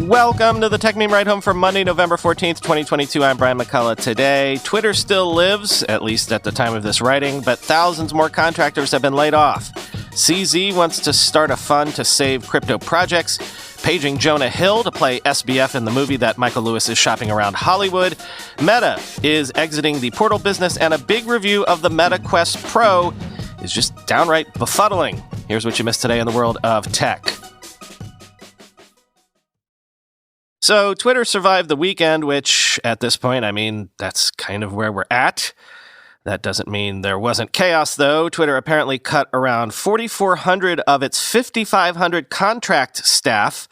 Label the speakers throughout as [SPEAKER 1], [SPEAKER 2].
[SPEAKER 1] Welcome to the Techmeme Ride Home for Monday, November 14th, 2022. I'm Brian McCullough. Today, Twitter still lives, at least at the time of this writing, but thousands more contractors have been laid off. CZ wants to start a fund to save crypto projects, paging Jonah Hill to play SBF in the movie that Michael Lewis is shopping around Hollywood. Meta is exiting the portal business, and a big review of the Meta Quest Pro is just downright befuddling. Here's what you missed today in the world of tech. So Twitter survived the weekend, which at this point, that's kind of where we're at. That doesn't mean there wasn't chaos, though. Twitter apparently cut around 4,400 of its 5,500 contract staff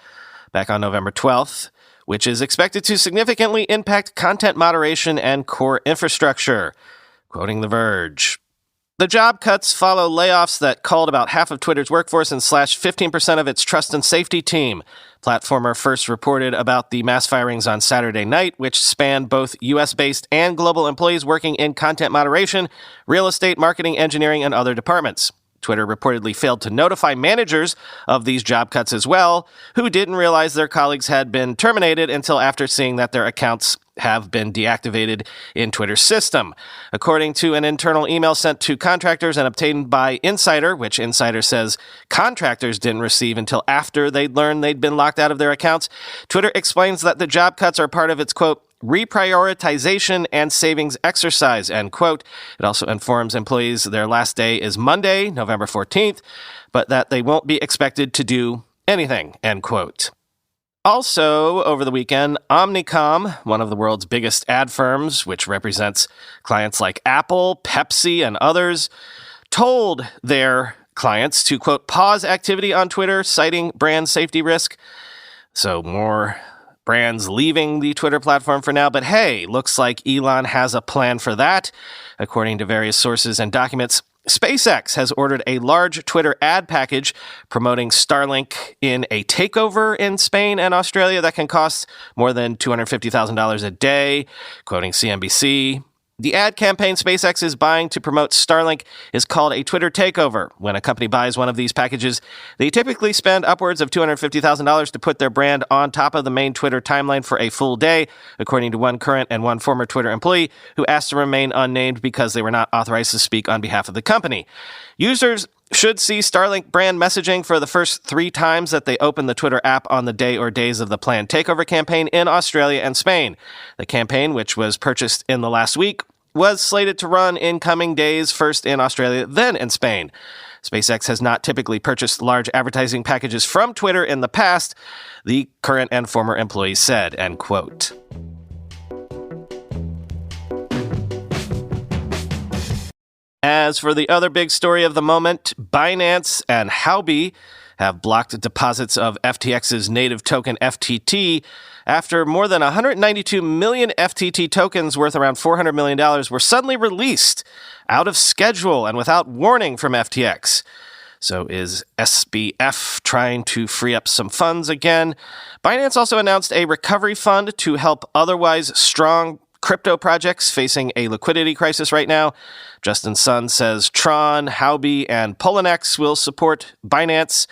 [SPEAKER 1] back on November 12th, which is expected to significantly impact content moderation and core infrastructure. Quoting The Verge. The job cuts follow layoffs that culled about half of Twitter's workforce and slashed 15% of its trust and safety team. Platformer first reported about the mass firings on Saturday night, which spanned both U.S.-based and global employees working in content moderation, real estate, marketing, engineering, and other departments. Twitter reportedly failed to notify managers of these job cuts as well, who didn't realize their colleagues had been terminated until after seeing that their accounts have been deactivated in Twitter's system. According to an internal email sent to contractors and obtained by Insider, which Insider says contractors didn't receive until after they'd learned they'd been locked out of their accounts, Twitter explains that the job cuts are part of its, quote, reprioritization and savings exercise, end quote. It also informs employees their last day is Monday, November 14th, but that they won't be expected to do anything, end quote. Also, over the weekend, Omnicom, one of the world's biggest ad firms, which represents clients like Apple, Pepsi, and others, told their clients to, quote, pause activity on Twitter, citing brand safety risk. So more brands leaving the Twitter platform for now, but hey, looks like Elon has a plan for that. According to various sources and documents, SpaceX has ordered a large Twitter ad package promoting Starlink in a takeover in Spain and Australia that can cost more than $250,000 a day, quoting CNBC. The ad campaign SpaceX is buying to promote Starlink is called a Twitter takeover. When a company buys one of these packages, they typically spend upwards of $250,000 to put their brand on top of the main Twitter timeline for a full day, according to one current and one former Twitter employee who asked to remain unnamed because they were not authorized to speak on behalf of the company. Users should see Starlink brand messaging for the first 3 times that they open the Twitter app on the day or days of the planned takeover campaign in Australia and Spain. The campaign, which was purchased in the last week, was slated to run in coming days, first in Australia, then in Spain. SpaceX has not typically purchased large advertising packages from Twitter in the past, the current and former employees said, end quote. As for the other big story of the moment, Binance and Huobi have blocked deposits of FTX's native token FTT after more than 192 million FTT tokens worth around $400 million were suddenly released out of schedule and without warning from FTX. So is SBF trying to free up some funds again? Binance also announced a recovery fund to help otherwise strong crypto projects facing a liquidity crisis right now. Justin Sun says Tron, Huobi, and Poloniex will support Binance,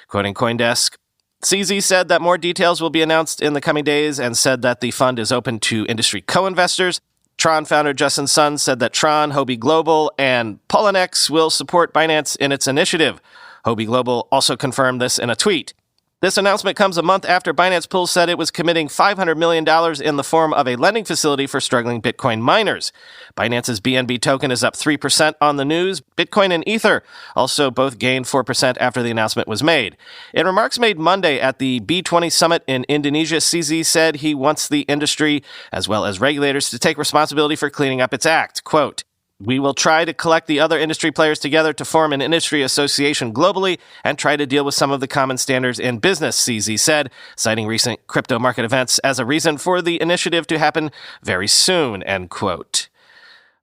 [SPEAKER 1] quoting CoinDesk. CZ said that more details will be announced in the coming days and said that the fund is open to industry co-investors. Tron founder Justin Sun said that Tron, Huobi Global, and Poloniex will support Binance in its initiative. Huobi Global also confirmed this in a tweet. This announcement comes a month after Binance Pool said it was committing $500 million in the form of a lending facility for struggling Bitcoin miners. Binance's BNB token is up 3% on the news. Bitcoin and Ether also both gained 4% after the announcement was made. In remarks made Monday at the B20 summit in Indonesia, CZ said he wants the industry, as well as regulators, to take responsibility for cleaning up its act. Quote, "We will try to collect the other industry players together to form an industry association globally and try to deal with some of the common standards in business," CZ said, citing recent crypto market events as a reason for the initiative to happen very soon, end quote.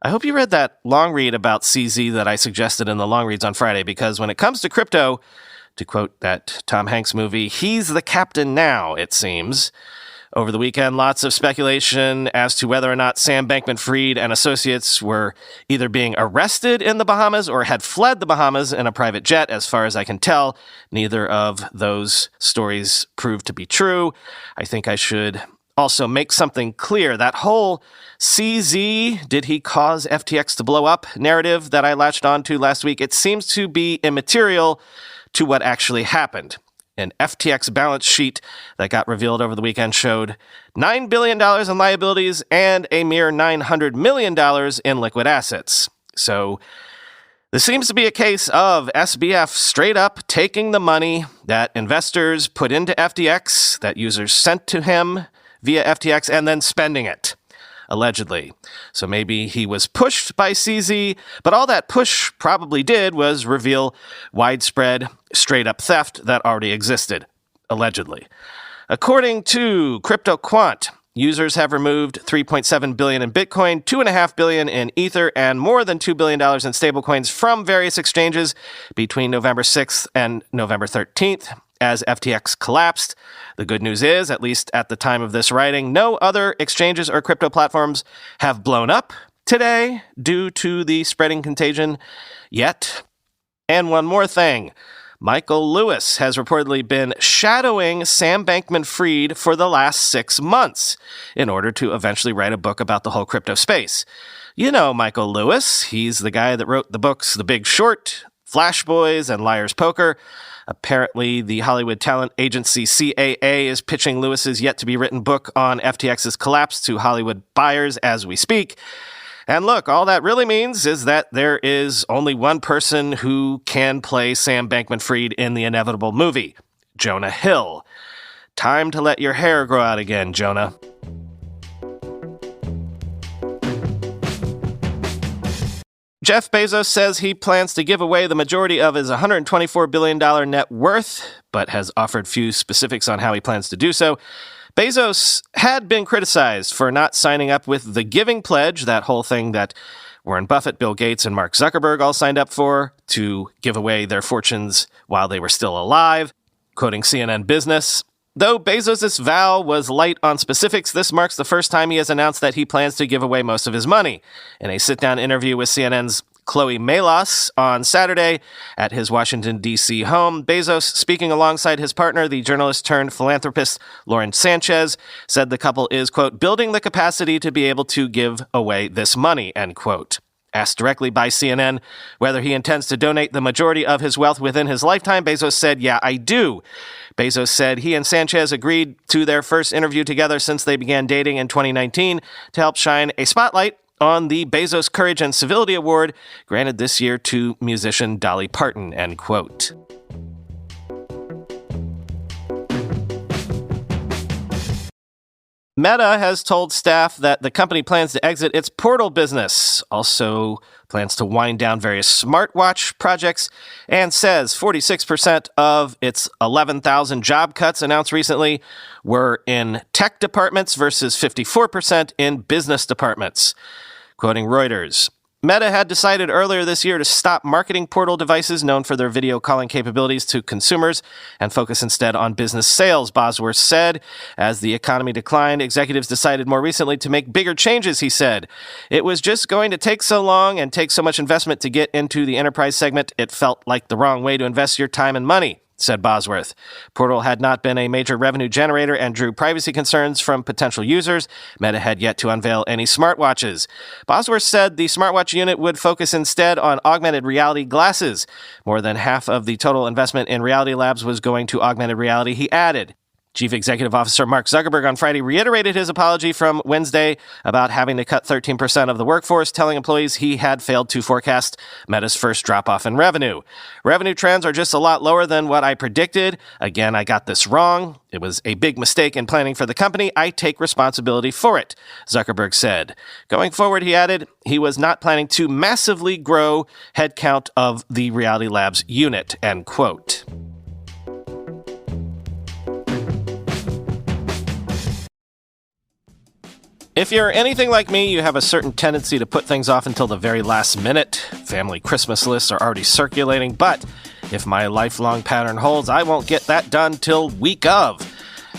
[SPEAKER 1] I hope you read that long read about CZ that I suggested in the long reads on Friday, because when it comes to crypto, to quote that Tom Hanks movie, he's the captain now, it seems. Over the weekend, lots of speculation as to whether or not Sam Bankman-Fried and associates were either being arrested in the Bahamas or had fled the Bahamas in a private jet. As far as I can tell, neither of those stories proved to be true. I think I should also make something clear. That whole CZ, did he cause FTX to blow up narrative that I latched onto last week, it seems to be immaterial to what actually happened. An FTX balance sheet that got revealed over the weekend showed $9 billion in liabilities and a mere $900 million in liquid assets. So this seems to be a case of SBF straight up taking the money that investors put into FTX, that users sent to him via FTX, and then spending it, allegedly. So maybe he was pushed by CZ, but all that push probably did was reveal widespread, straight-up theft that already existed, allegedly. According to CryptoQuant, users have removed $3.7 billion in Bitcoin, $2.5 billion in Ether, and more than $2 billion in stablecoins from various exchanges between November 6th and November 13th. As FTX collapsed. The good news is, at least at the time of this writing, no other exchanges or crypto platforms have blown up today due to the spreading contagion yet. And one more thing. Michael Lewis has reportedly been shadowing Sam Bankman-Fried for the last 6 months in order to eventually write a book about the whole crypto space. You know Michael Lewis. He's the guy that wrote the books The Big Short, Flash Boys, and Liar's Poker. Apparently, the Hollywood talent agency CAA is pitching Lewis's yet-to-be-written book on FTX's collapse to Hollywood buyers as we speak. And look, all that really means is that there is only one person who can play Sam Bankman-Fried in the inevitable movie, Jonah Hill. Time to let your hair grow out again, Jonah. Jeff Bezos says he plans to give away the majority of his $124 billion net worth, but has offered few specifics on how he plans to do so. Bezos had been criticized for not signing up with the Giving Pledge, that whole thing that Warren Buffett, Bill Gates, and Mark Zuckerberg all signed up for to give away their fortunes while they were still alive, quoting CNN Business. Though Bezos' vow was light on specifics, this marks the first time he has announced that he plans to give away most of his money. In a sit-down interview with CNN's Chloe Melas on Saturday at his Washington, D.C. home, Bezos, speaking alongside his partner, the journalist-turned-philanthropist Lauren Sanchez, said the couple is, quote, building the capacity to be able to give away this money, end quote. Asked directly by CNN whether he intends to donate the majority of his wealth within his lifetime, Bezos said, yeah, I do. Bezos said he and Sanchez agreed to their first interview together since they began dating in 2019 to help shine a spotlight on the Bezos Courage and Civility Award granted this year to musician Dolly Parton, end quote. Meta has told staff that the company plans to exit its portal business, also plans to wind down various smartwatch projects, and says 46% of its 11,000 job cuts announced recently were in tech departments versus 54% in business departments. Quoting Reuters, Meta had decided earlier this year to stop marketing portal devices known for their video calling capabilities to consumers and focus instead on business sales, Bosworth said. As the economy declined, executives decided more recently to make bigger changes, he said. It was just going to take so long and take so much investment to get into the enterprise segment, it felt like the wrong way to invest your time and money, said Bosworth. Portal had not been a major revenue generator and drew privacy concerns from potential users. Meta had yet to unveil any smartwatches. Bosworth said the smartwatch unit would focus instead on augmented reality glasses. More than half of the total investment in Reality Labs was going to augmented reality, he added. Chief Executive Officer Mark Zuckerberg on Friday reiterated his apology from Wednesday about having to cut 13% of the workforce, telling employees he had failed to forecast Meta's first drop-off in revenue. Revenue trends are just a lot lower than what I predicted. Again, I got this wrong. It was a big mistake in planning for the company. I take responsibility for it, Zuckerberg said. Going forward, he added, he was not planning to massively grow headcount of the Reality Labs unit, end quote. If you're anything like me, you have a certain tendency to put things off until the very last minute. Family Christmas lists are already circulating, but if my lifelong pattern holds, I won't get that done till week of.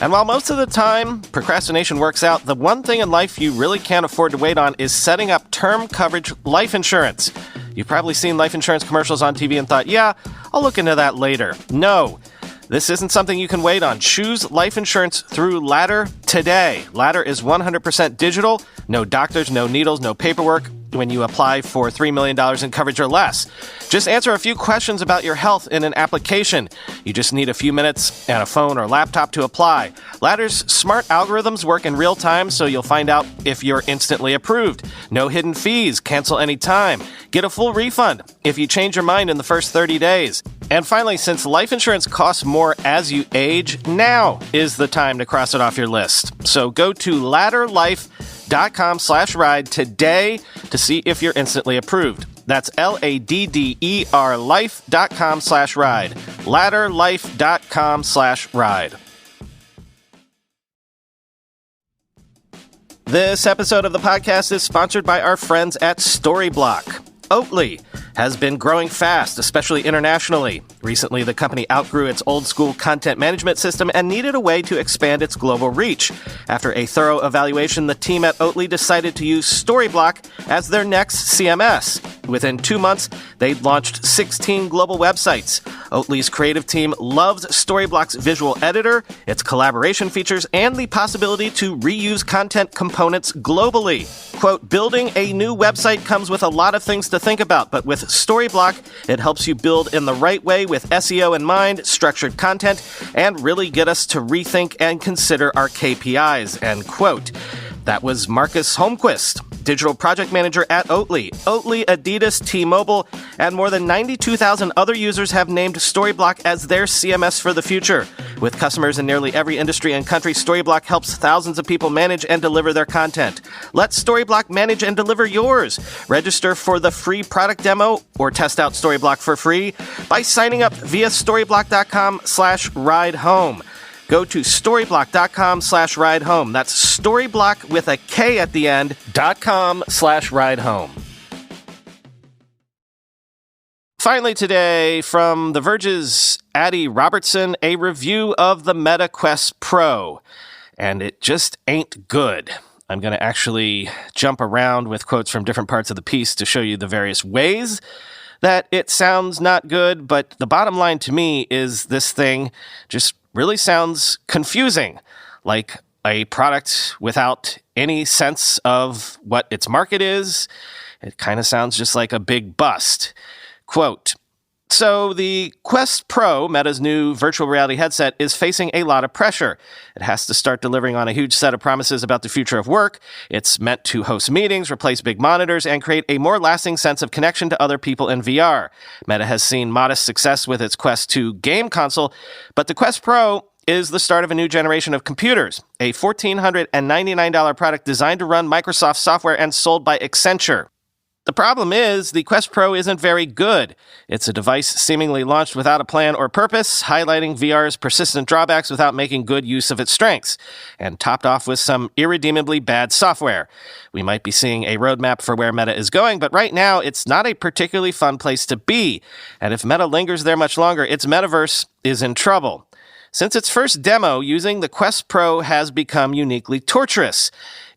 [SPEAKER 1] And while most of the time procrastination works out, the one thing in life you really can't afford to wait on is setting up term coverage life insurance. You've probably seen life insurance commercials on TV and thought, yeah, I'll look into that later. No, this isn't something you can wait on. Choose life insurance through Ladder today. Ladder is 100% digital, no doctors, no needles, no paperwork when you apply for $3 million in coverage or less. Just answer a few questions about your health in an application. You just need a few minutes and a phone or laptop to apply. Ladder's smart algorithms work in real time, so you'll find out if you're instantly approved. No hidden fees. Cancel anytime. Get a full refund if you change your mind in the first 30 days. And finally, since life insurance costs more as you age, now is the time to cross it off your list. So go to ladderlife.com/ride today to see if you're instantly approved. That's LADDER life.com/ride. Ladderlife.com/ride. This episode of the podcast is sponsored by our friends at Storyblock. Oatly has been growing fast, especially internationally. Recently, the company outgrew its old-school content management system and needed a way to expand its global reach. After a thorough evaluation, the team at Oatly decided to use Storyblock as their next CMS. Within 2 months, they'd launched 16 global websites. Oatly's creative team loves Storyblock's visual editor, its collaboration features, and the possibility to reuse content components globally. Quote, building a new website comes with a lot of things to think about, but with Storyblock, it helps you build in the right way with SEO in mind, structured content, and really get us to rethink and consider our KPIs, end quote. That was Marcus Holmquist, digital project manager at Oatly. Oatly, Adidas, T-Mobile, and more than 92,000 other users have named Storyblock as their CMS for the future. With customers in nearly every industry and country, Storyblock helps thousands of people manage and deliver their content. Let Storyblock manage and deliver yours. Register for the free product demo or test out Storyblock for free by signing up via storyblock.com/ridehome. Go to storyblock.com/ridehome. That's Storyblock with a K at the end, .com/ridehome. Finally today, from The Verge's Addie Robertson, a review of the Meta Quest Pro. And it just ain't good. I'm going to actually jump around with quotes from different parts of the piece to show you the various ways that it sounds not good, but the bottom line to me is this thing just really sounds confusing, like a product without any sense of what its market is. It kind of sounds just like a big bust. Quote, so the Quest Pro, Meta's new virtual reality headset, is facing a lot of pressure. It has to start delivering on a huge set of promises about the future of work. It's meant to host meetings, replace big monitors, and create a more lasting sense of connection to other people in VR. Meta has seen modest success with its Quest 2 game console, but the Quest Pro is the start of a new generation of computers, a $1,499 product designed to run Microsoft software and sold by Accenture. The problem is, the Quest Pro isn't very good. It's a device seemingly launched without a plan or purpose, highlighting VR's persistent drawbacks without making good use of its strengths, and topped off with some irredeemably bad software. We might be seeing a roadmap for where Meta is going, but right now, it's not a particularly fun place to be. And if Meta lingers there much longer, its metaverse is in trouble. Since its first demo, using the Quest Pro has become uniquely torturous.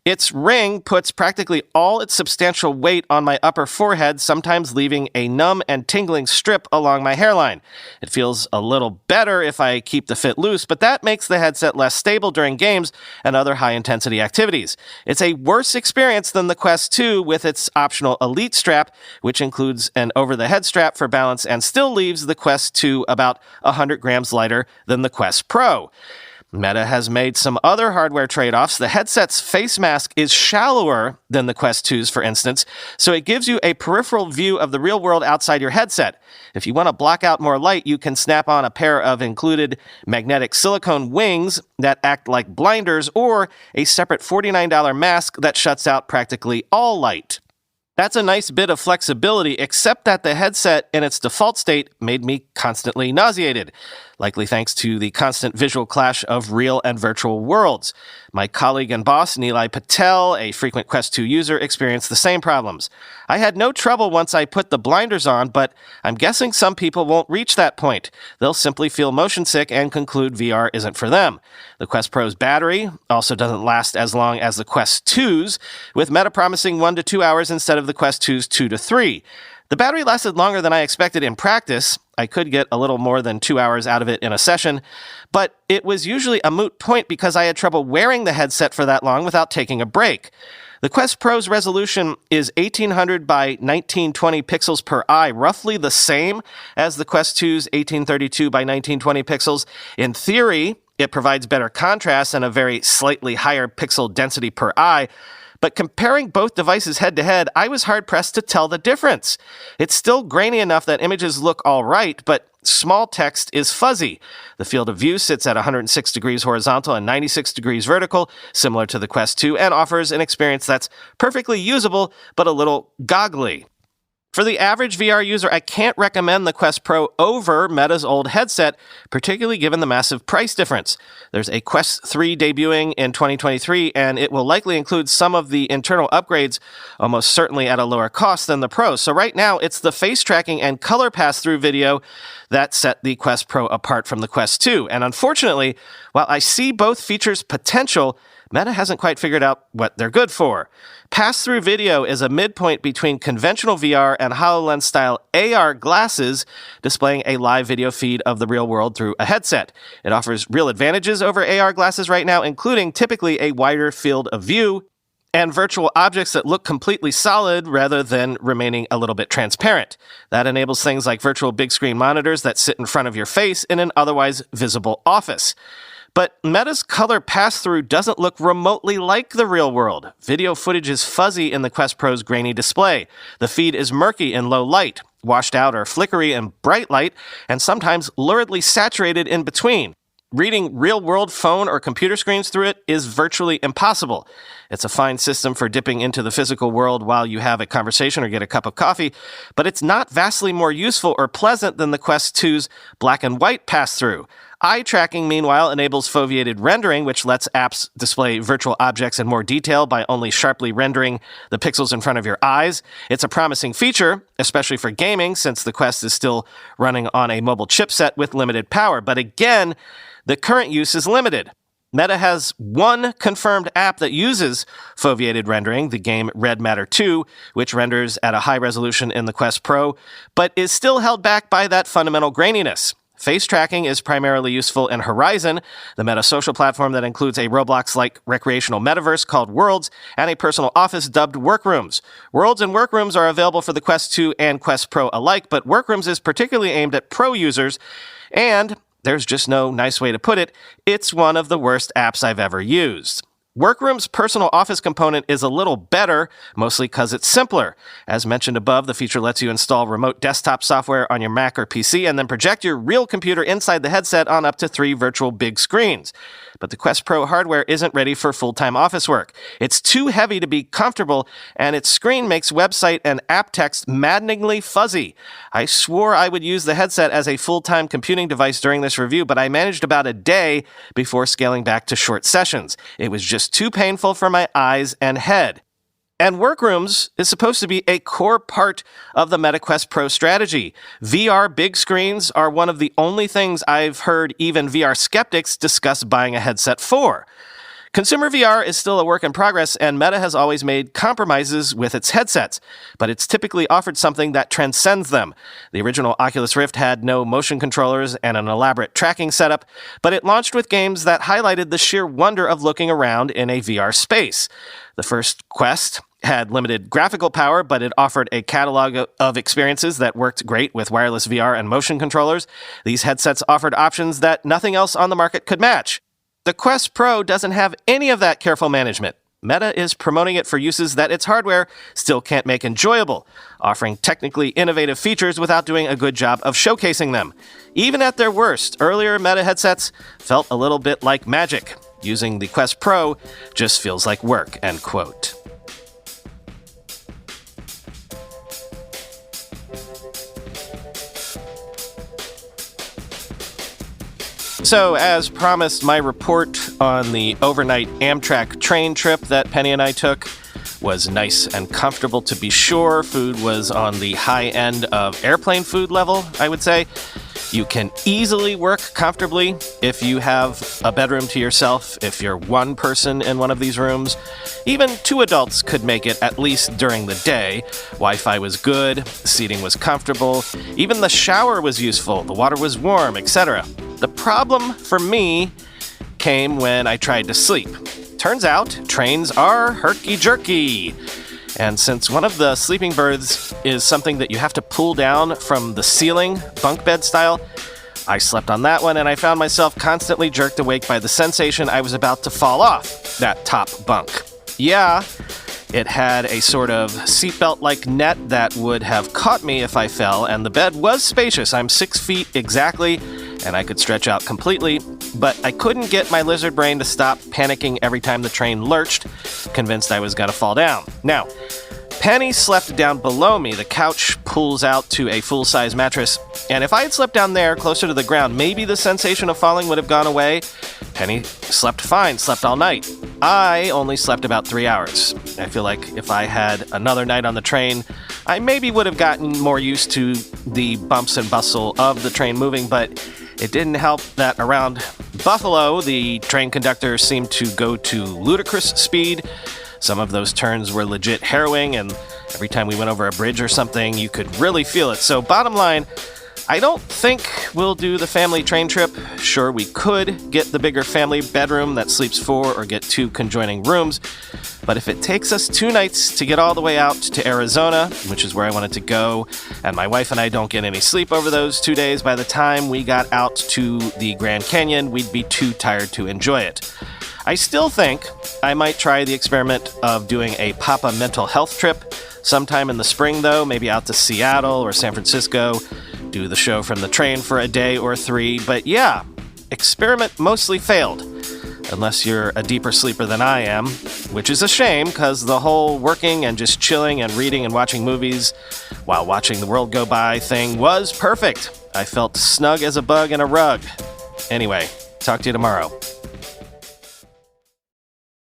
[SPEAKER 1] Its ring puts practically all its substantial weight on my upper forehead, sometimes leaving a numb and tingling strip along my hairline. It feels a little better if I keep the fit loose, but that makes the headset less stable during games and other high-intensity activities. It's a worse experience than the Quest 2 with its optional Elite strap, which includes an over-the-head strap for balance and still leaves the Quest 2 about 100 grams lighter than the Quest Pro. Meta has made some other hardware trade-offs. The headset's face mask is shallower than the Quest 2's, for instance, so it gives you a peripheral view of the real world outside your headset. If you want to block out more light, you can snap on a pair of included magnetic silicone wings that act like blinders or a separate $49 mask that shuts out practically all light. That's a nice bit of flexibility, except that the headset in its default state made me constantly nauseated, likely thanks to the constant visual clash of real and virtual worlds. My colleague and boss, Nilay Patel, a frequent Quest 2 user, experienced the same problems. I had no trouble once I put the blinders on, but I'm guessing some people won't reach that point. They'll simply feel motion sick and conclude VR isn't for them. The Quest Pro's battery also doesn't last as long as the Quest 2's, with Meta promising 1 to 2 hours instead of the Quest 2's 2 to 3. The battery lasted longer than I expected in practice. I could get a little more than 2 hours out of it in a session, but it was usually a moot point because I had trouble wearing the headset for that long without taking a break. The Quest Pro's resolution is 1800 by 1920 pixels per eye, roughly the same as the Quest 2's 1832 by 1920 pixels. In theory, it provides better contrast and a very slightly higher pixel density per eye. But comparing both devices head-to-head, I was hard-pressed to tell the difference. It's still grainy enough that images look all right, but small text is fuzzy. The field of view sits at 106 degrees horizontal and 96 degrees vertical, similar to the Quest 2, and offers an experience that's perfectly usable, but a little goggly. For the average VR user, I can't recommend the Quest Pro over Meta's old headset, particularly given the massive price difference. There's a Quest 3 debuting in 2023, and it will likely include some of the internal upgrades, almost certainly at a lower cost than the Pro. So right now, it's the face tracking and color pass-through video that set the Quest Pro apart from the Quest 2. And unfortunately, while I see both features' potential, Meta hasn't quite figured out what they're good for. Pass-through video is a midpoint between conventional VR and HoloLens-style AR glasses, displaying a live video feed of the real world through a headset. It offers real advantages over AR glasses right now, including typically a wider field of view and virtual objects that look completely solid rather than remaining a little bit transparent. That enables things like virtual big-screen monitors that sit in front of your face in an otherwise visible office. But Meta's color pass-through doesn't look remotely like the real world. Video footage is fuzzy in the Quest Pro's grainy display. The feed is murky in low light, washed out or flickery in bright light, and sometimes luridly saturated in between. Reading real-world phone or computer screens through it is virtually impossible. It's a fine system for dipping into the physical world while you have a conversation or get a cup of coffee, but it's not vastly more useful or pleasant than the Quest 2's black and white pass-through. Eye tracking, meanwhile, enables foveated rendering, which lets apps display virtual objects in more detail by only sharply rendering the pixels in front of your eyes. It's a promising feature, especially for gaming, since the Quest is still running on a mobile chipset with limited power. But again, the current use is limited. Meta has one confirmed app that uses foveated rendering, the game Red Matter 2, which renders at a high resolution in the Quest Pro, but is still held back by that fundamental graininess. Face tracking is primarily useful in Horizon, the Meta social platform that includes a Roblox-like recreational metaverse called Worlds and a personal office dubbed Workrooms. Worlds and Workrooms are available for the Quest 2 and Quest Pro alike, but Workrooms is particularly aimed at pro users, and there's just no nice way to put it, it's one of the worst apps I've ever used. Workroom's personal office component is a little better, mostly because it's simpler. As mentioned above, the feature lets you install remote desktop software on your Mac or PC and then project your real computer inside the headset on up to 3 virtual big screens. But the Quest Pro hardware isn't ready for full-time office work. It's too heavy to be comfortable, and its screen makes website and app text maddeningly fuzzy. I swore I would use the headset as a full-time computing device during this review, but I managed about a day before scaling back to short sessions. It was just too painful for my eyes and head. And Workrooms is supposed to be a core part of the Meta Quest Pro strategy. VR big screens are one of the only things I've heard even VR skeptics discuss buying a headset for. Consumer VR is still a work in progress, and Meta has always made compromises with its headsets, but it's typically offered something that transcends them. The original Oculus Rift had no motion controllers and an elaborate tracking setup, but it launched with games that highlighted the sheer wonder of looking around in a VR space. The first Quest had limited graphical power, but it offered a catalog of experiences that worked great with wireless VR and motion controllers. These headsets offered options that nothing else on the market could match. The Quest Pro doesn't have any of that careful management. Meta is promoting it for uses that its hardware still can't make enjoyable, offering technically innovative features without doing a good job of showcasing them. Even at their worst, earlier Meta headsets felt a little bit like magic. Using the Quest Pro just feels like work, end quote. So, as promised, my report on the overnight Amtrak train trip that Penny and I took was nice and comfortable, to be sure. Food was on the high end of airplane food level, I would say. You can easily work comfortably if you have a bedroom to yourself, if you're one person in one of these rooms. Even two adults could make it, at least during the day. Wi-Fi was good, seating was comfortable, even the shower was useful, the water was warm, etc. The problem for me came when I tried to sleep. Turns out, trains are herky-jerky. And since one of the sleeping berths is something that you have to pull down from the ceiling, bunk bed style, I slept on that one and I found myself constantly jerked awake by the sensation I was about to fall off that top bunk. Yeah, it had a sort of seatbelt-like net that would have caught me if I fell, and the bed was spacious. I'm 6 feet exactly, and I could stretch out completely, but I couldn't get my lizard brain to stop panicking every time the train lurched, convinced I was going to fall down. Now, Penny slept down below me. The couch pulls out to a full-size mattress, and if I had slept down there closer to the ground, maybe the sensation of falling would have gone away. Penny slept fine, slept all night. I only slept about 3 hours. I feel like if I had another night on the train, I maybe would have gotten more used to the bumps and bustle of the train moving, but it didn't help that around Buffalo, the train conductor seemed to go to ludicrous speed. Some of those turns were legit harrowing, and every time we went over a bridge or something, you could really feel it. So bottom line, I don't think we'll do the family train trip. Sure, we could get the bigger family bedroom that sleeps 4 or get 2 conjoining rooms. But if it takes us 2 nights to get all the way out to Arizona, which is where I wanted to go, and my wife and I don't get any sleep over those 2 days, by the time we got out to the Grand Canyon, we'd be too tired to enjoy it. I still think I might try the experiment of doing a Papa mental health trip sometime in the spring, though, maybe out to Seattle or San Francisco, do the show from the train for a day or 3. But yeah, experiment mostly failed, unless you're a deeper sleeper than I am, which is a shame because the whole working and just chilling and reading and watching movies while watching the world go by thing was perfect. I felt snug as a bug in a rug. Anyway, talk to you tomorrow.